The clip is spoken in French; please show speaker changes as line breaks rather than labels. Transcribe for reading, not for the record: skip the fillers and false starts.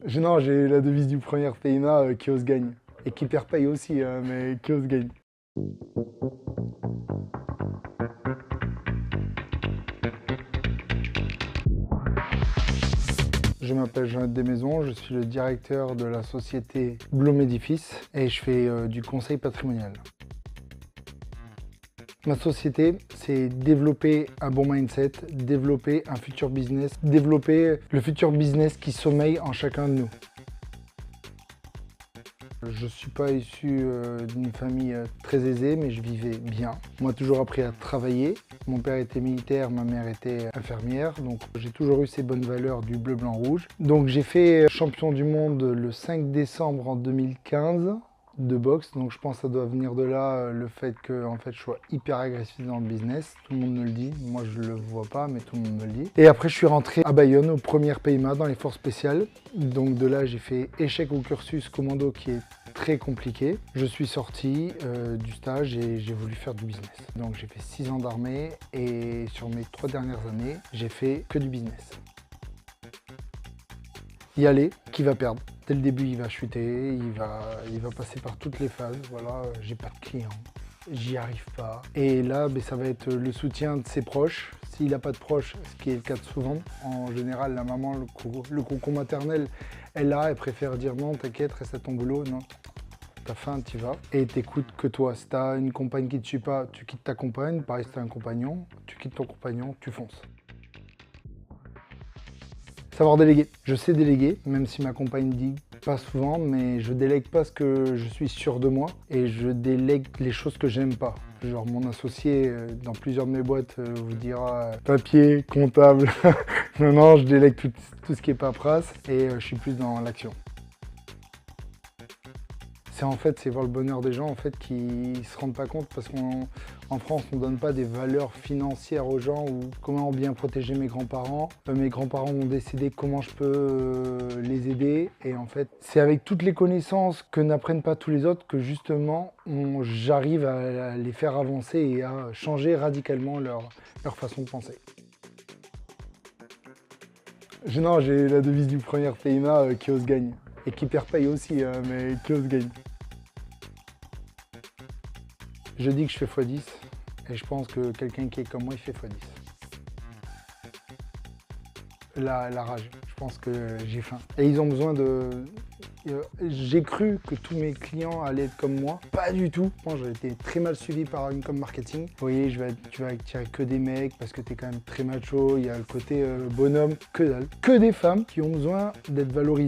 Non, j'ai la devise du premier PMA qui ose gagne. Et qui perd paye aussi, hein, mais qui ose gagne. Je m'appelle Jean-Yves Desmaisons, je suis le directeur de la société Blom Edifice et je fais du conseil patrimonial. Ma société, c'est développer un bon mindset, développer un futur business, développer le futur business qui sommeille en chacun de nous. Je ne suis pas issu d'une famille très aisée, mais je vivais bien. On m'a toujours appris à travailler. Mon père était militaire, ma mère était infirmière, donc j'ai toujours eu ces bonnes valeurs du bleu, blanc, rouge. Donc j'ai fait champion du monde le 5 décembre en 2015 de boxe, donc je pense que ça doit venir de là le fait que en fait, je sois hyper agressif dans le business. Tout le monde me le dit, moi je le vois pas, mais tout le monde me le dit. Et après je suis rentré à Bayonne, aux premières PMA dans les forces spéciales. Donc de là j'ai fait échec au cursus commando qui est très compliqué. Je suis sorti du stage et j'ai voulu faire du business. Donc j'ai fait 6 ans d'armée et sur mes 3 dernières années, j'ai fait que du business. Y aller, qui va perdre. Dès le début, il va chuter, il va passer par toutes les phases. Voilà, j'ai pas de clients, j'y arrive pas. Et là, ça va être le soutien de ses proches. S'il n'a pas de proches, ce qui est le cas de souvent, en général, la maman, le cocon maternel, elle préfère dire non, t'inquiète, reste à ton boulot. Non, t'as faim, t'y vas. Et t'écoutes que toi. Si t'as une compagne qui te suit pas, tu quittes ta compagne. Pareil, si t'as un compagnon, tu quittes ton compagnon, tu fonces. Savoir déléguer. Je sais déléguer, même si ma compagne dit pas souvent, mais je délègue parce que je suis sûr de moi et je délègue les choses que j'aime pas. Genre mon associé dans plusieurs de mes boîtes vous dira papier, comptable. Non, je délègue tout ce qui est paperasse et je suis plus dans l'action. C'est voir le bonheur des gens en fait qui se rendent pas compte parce qu'en France on donne pas des valeurs financières aux gens ou comment bien protéger mes grands-parents. Mes grands-parents ont décidé comment je peux les aider et en fait c'est avec toutes les connaissances que n'apprennent pas tous les autres que justement j'arrive à les faire avancer et à changer radicalement leur façon de penser. Non, j'ai la devise du premier PMA qui ose gagne. Et qui perd paye aussi, hein, mais qui ose gagne. Je dis que je fais x10 et je pense que quelqu'un qui est comme moi, il fait x10. La rage, je pense que j'ai faim. Et ils ont besoin de... J'ai cru que tous mes clients allaient être comme moi. Pas du tout. Moi, j'ai été très mal suivi par une com marketing. Vous voyez, tu vas attirer que des mecs parce que tu es quand même très macho. Il y a le côté bonhomme, que dalle. Que des femmes qui ont besoin d'être valorisées.